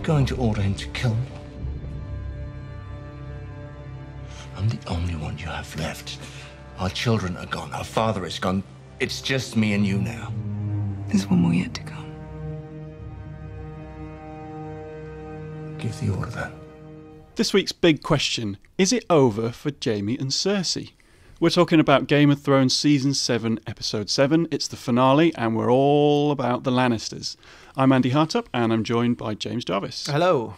you going to order him to kill me? I'm the only one you have left. Our children are gone. Our father is gone. It's just me and you now. There's one more yet to come. Give the order then. This week's big question, is it over for Jaime and Cersei? We're talking about Game of Thrones Season 7, Episode 7. It's the finale, and we're all about the Lannisters. I'm Andy Hartup, and I'm joined by James Jarvis. Hello.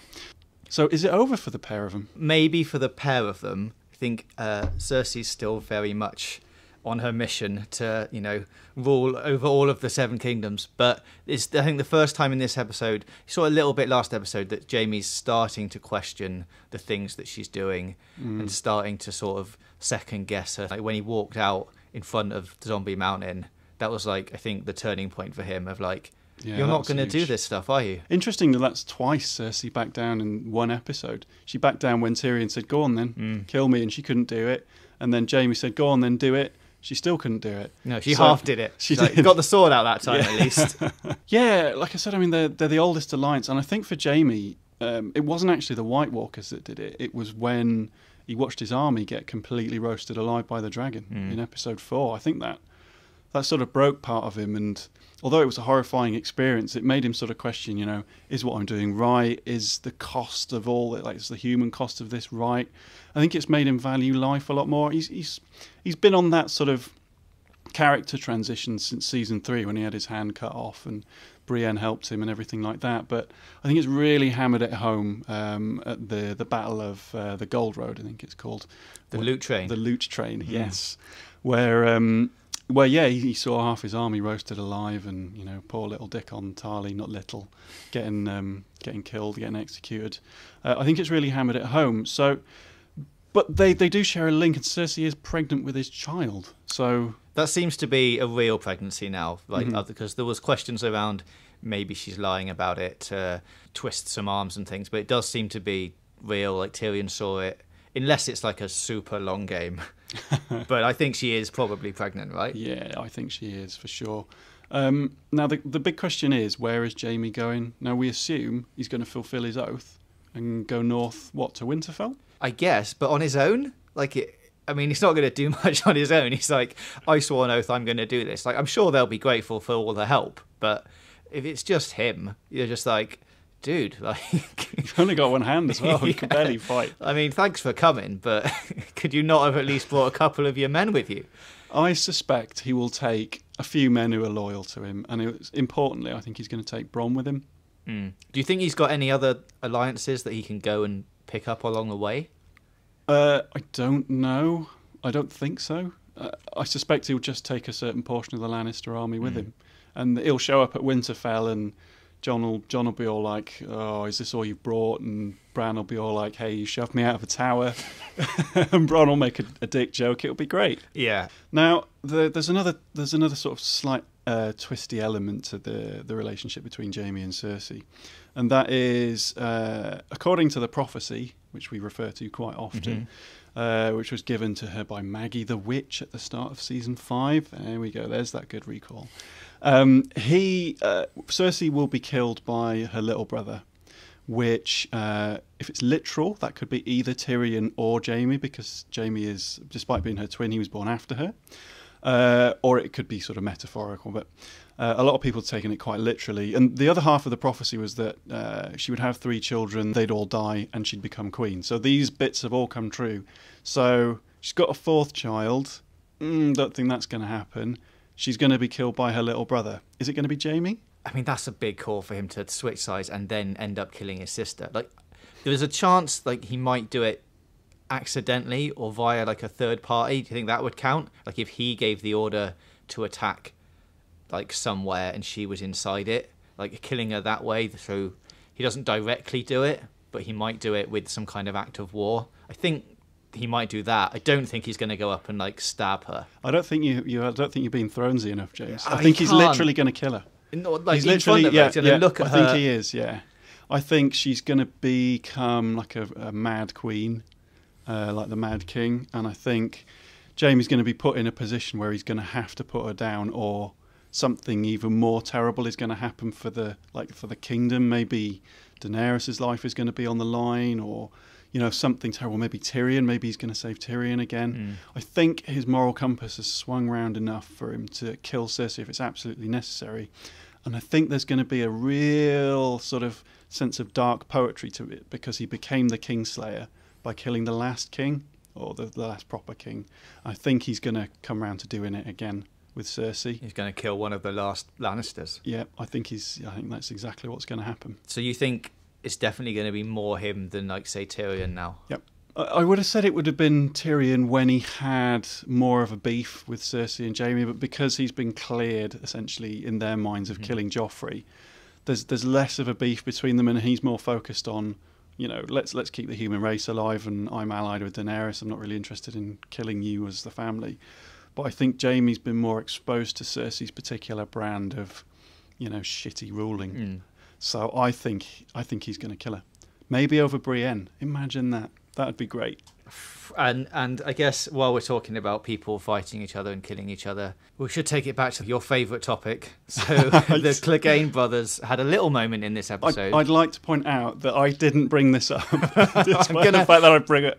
So is it over for the pair of them? Maybe for the pair of them. I think Cersei's still very much on her mission to, rule over all of the Seven Kingdoms. But it's, I think, the first time in this episode, you saw a little bit last episode, that Jaime's starting to question the things that she's doing and starting to sort of second guess her. Like when he walked out in front of Zombie Mountain, that was like, I think, the turning point for him of like, you're not going to do this stuff, are you? Interesting that that's twice Cersei backed down in one episode. She backed down when Tyrion said, go on then, kill me, and she couldn't do it. And then Jaime said, go on then, do it. She still couldn't do it. No, she half did it. She like, did. Got the sword out that time, at least. Yeah, like I said, I mean, they're the oldest alliance. And I think for Jaime, it wasn't actually the White Walkers that did it. It was when he watched his army get completely roasted alive by the dragon in episode 4. I think that sort of broke part of him. And although it was a horrifying experience, it made him sort of question, is what I'm doing right? Is the cost of all it, like, is the human cost of this right? I think it's made him value life a lot more. He's been on that sort of character transition since season 3 when he had his hand cut off and Brienne helped him and everything like that. But I think it's really hammered it home at the Battle of the Gold Road, I think it's called. The Loot Train. The Loot Train, yes. Where he saw half his army roasted alive, and poor little Dick on Tarly, not little, getting killed, getting executed. I think it's really hammered it home. So, but they do share a link, and Cersei is pregnant with his child. So that seems to be a real pregnancy now, because there was questions around maybe she's lying about it to twist some arms and things, but it does seem to be real. Like Tyrion saw it, unless it's like a super long game. But I think she is probably pregnant, right? Yeah, I think she is for sure. Now the big question is, where is Jaime going? Now we assume he's going to fulfill his oath and go north, to Winterfell? I guess, but on his own? He's not going to do much on his own. He's like, I swore an oath, I'm going to do this. Like, I'm sure they'll be grateful for all the help, but if it's just him, you're just like, dude, you've only got one hand as well. You can barely fight. I mean, thanks for coming, but could you not have at least brought a couple of your men with you? I suspect he will take a few men who are loyal to him, and importantly, I think he's going to take Bronn with him. Do you think he's got any other alliances that he can go and pick up along the way? I don't know. I don't think so. I suspect he'll just take a certain portion of the Lannister army with him, and he'll show up at Winterfell, and Jon will be all like, oh, is this all you brought? And Bran will be all like, hey, you shoved me out of a tower. And Bronn will make a dick joke. It'll be great. Yeah. Now, there's another sort of slight twisty element to the relationship between Jaime and Cersei. And that is, according to the prophecy, which we refer to quite often, which was given to her by Maggie the Witch at the start of season 5. There we go. There's that good recall. Cersei will be killed by her little brother, which, if it's literal, that could be either Tyrion or Jaime, because Jaime is, despite being her twin, he was born after her. Or it could be sort of metaphorical, but a lot of people have taken it quite literally. And the other half of the prophecy was that she would have 3 children, they'd all die, and she'd become queen. So these bits have all come true. So she's got a 4th child. Don't think that's going to happen. She's going to be killed by her little brother. Is it going to be Jaime? I mean, that's a big call for him to switch sides and then end up killing his sister. Like, there's a chance like he might do it accidentally or via like a third party. Do you think that would count? Like if he gave the order to attack like somewhere and she was inside it, like killing her that way. So he doesn't directly do it, but he might do it with some kind of act of war. I think he might do that. I don't think he's going to go up and like stab her. I don't think you're being Thronesy enough, James. I think he's literally going to kill her. Like he's literally, look at her. I think he is. Yeah, I think she's going to become like a mad queen, like the Mad King, and I think Jaime's going to be put in a position where he's going to have to put her down, or something even more terrible is going to happen for the kingdom. Maybe Daenerys's life is going to be on the line, or something terrible. Maybe Tyrion. Maybe he's going to save Tyrion again. I think his moral compass has swung round enough for him to kill Cersei if it's absolutely necessary. And I think there's going to be a real sort of sense of dark poetry to it, because he became the Kingslayer by killing the last king, or the last proper king. I think he's going to come round to doing it again with Cersei. He's going to kill one of the last Lannisters. Yeah, I think that's exactly what's going to happen. So you think it's definitely going to be more him than, like, say, Tyrion now? Yep. I would have said it would have been Tyrion when he had more of a beef with Cersei and Jaime, but because he's been cleared, essentially, in their minds of killing Joffrey, there's less of a beef between them, and he's more focused on, let's keep the human race alive, and I'm allied with Daenerys. I'm not really interested in killing you as the family. But I think Jaime's been more exposed to Cersei's particular brand of, shitty ruling. So I think he's going to kill her. Maybe over Brienne. Imagine that. That'd be great. And I guess while we're talking about people fighting each other and killing each other, we should take it back to your favourite topic. So the Clegane brothers had a little moment in this episode. I'd like to point out that I didn't bring this up, despite the fact that I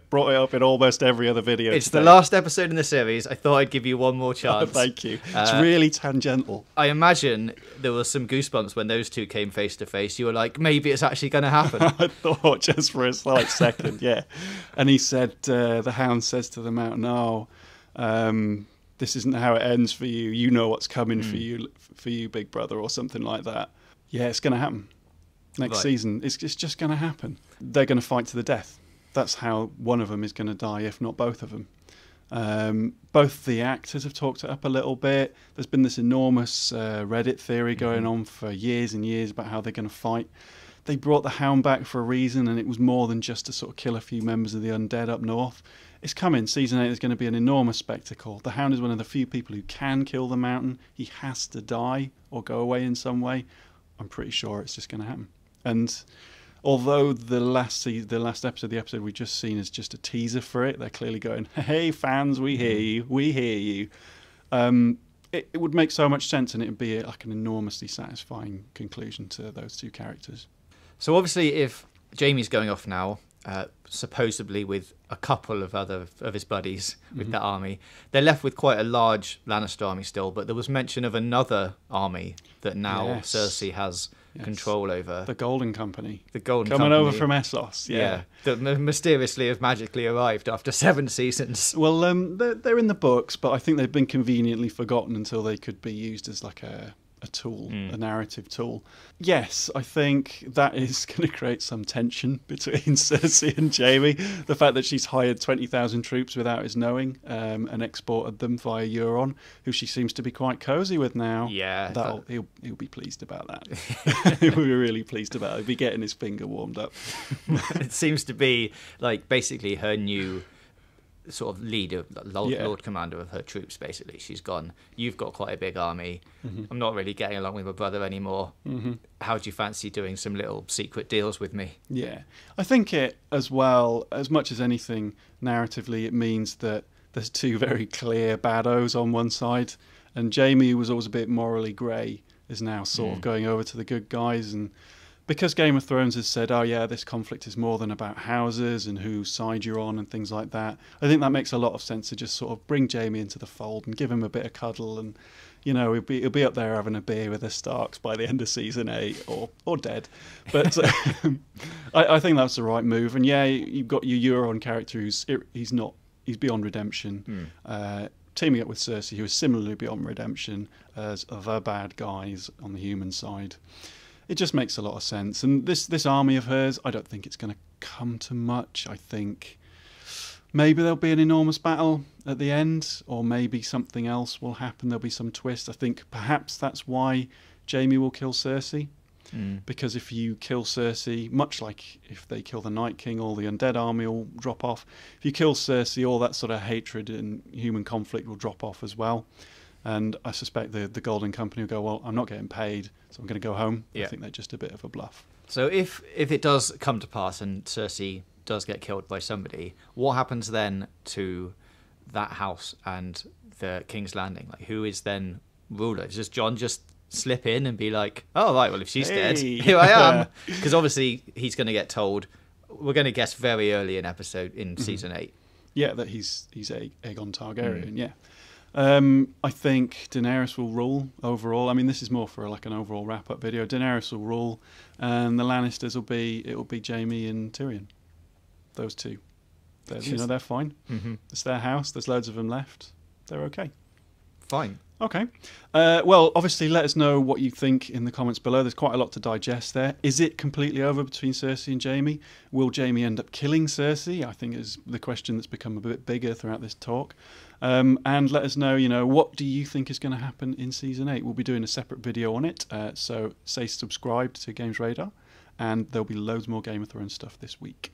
brought it up in almost every other video. It's the last episode in the series. I thought I'd give you one more chance. Thank you. It's really tangential. I imagine there was some goosebumps when those two came face to face. You were like, maybe it's actually going to happen. I thought just for a slight second, yeah. And he said, the Hound says to the Mountain, this isn't how it ends for you. You know what's coming for you, big brother, or something like that. Yeah, it's going to happen. Next season, it's just going to happen. They're going to fight to the death. That's how one of them is going to die, if not both of them. Both the actors have talked it up a little bit. There's been this enormous Reddit theory going on for years and years about how they're going to fight. They brought the Hound back for a reason, and it was more than just to sort of kill a few members of the undead up north. It's coming. Season 8 is going to be an enormous spectacle. The Hound is one of the few people who can kill the Mountain. He has to die or go away in some way. I'm pretty sure it's just going to happen. And although the last episode, the episode we've just seen, is just a teaser for it, they're clearly going, hey, fans, we hear you. We hear you. It would make so much sense, and it would be like an enormously satisfying conclusion to those two characters. So obviously, if Jaime's going off now, supposedly with a couple of his buddies with that army, they're left with quite a large Lannister army still, but there was mention of another army that now Cersei has control over. The Golden Company. The Golden Coming Company. over from Essos, yeah. That mysteriously have magically arrived after 7 seasons. Well, they're in the books, but I think they've been conveniently forgotten until they could be used as like a tool, a narrative tool. Yes, I think that is going to create some tension between Cersei and Jaime. The fact that she's hired 20,000 troops without his knowing, and exported them via Euron, who she seems to be quite cosy with now. Yeah, he'll be pleased about that. He'll be really pleased about it. He'll be getting his finger warmed up. It seems to be like basically her new sort of leader, Lord Commander of her troops, basically. She's gone, you've got quite a big army. I'm not really getting along with my brother anymore. How do you fancy doing some little secret deals with me? Yeah. I think it, as well, as much as anything, narratively, it means that there's two very clear baddos on one side, and Jaime, who was always a bit morally grey, is now sort of going over to the good guys. And because Game of Thrones has said, this conflict is more than about houses and whose side you're on and things like that, I think that makes a lot of sense to just sort of bring Jaime into the fold and give him a bit of cuddle, and he'll be up there having a beer with the Starks by the end of season 8, or dead. But I think that's the right move. And you've got your Euron character he's beyond redemption. Teaming up with Cersei, who is similarly beyond redemption as the bad guys on the human side. It just makes a lot of sense. And this army of hers, I don't think it's going to come to much. I think maybe there'll be an enormous battle at the end, or maybe something else will happen. There'll be some twist. I think perhaps that's why Jaime will kill Cersei. Because if you kill Cersei, much like if they kill the Night King, all the undead army will drop off. If you kill Cersei, all that sort of hatred and human conflict will drop off as well. And I suspect the Golden Company will go, well, I'm not getting paid, so I'm going to go home. I think they're just a bit of a bluff. So if it does come to pass and Cersei does get killed by somebody, what happens then to that house and the King's Landing? Like, who is then ruler? Does Jon just slip in and be like, oh, right, well, if she's dead, Hey. here I am? Because obviously he's going to get told, we're going to guess very early in season 8. Yeah, that he's Aegon Targaryen, yeah. I think Daenerys will rule overall. I mean, this is more for like an overall wrap-up video. Daenerys will rule, and the Lannisters will be Jaime and Tyrion. Those two. They're fine. Mm-hmm. It's their house. There's loads of them left. They're okay. Fine. Okay. Well, obviously, let us know what you think in the comments below. There's quite a lot to digest there. Is it completely over between Cersei and Jaime? Will Jaime end up killing Cersei? I think is the question that's become a bit bigger throughout this talk. And let us know, what do you think is going to happen in Season 8? We'll be doing a separate video on it. So say subscribe to GamesRadar, and there'll be loads more Game of Thrones stuff this week.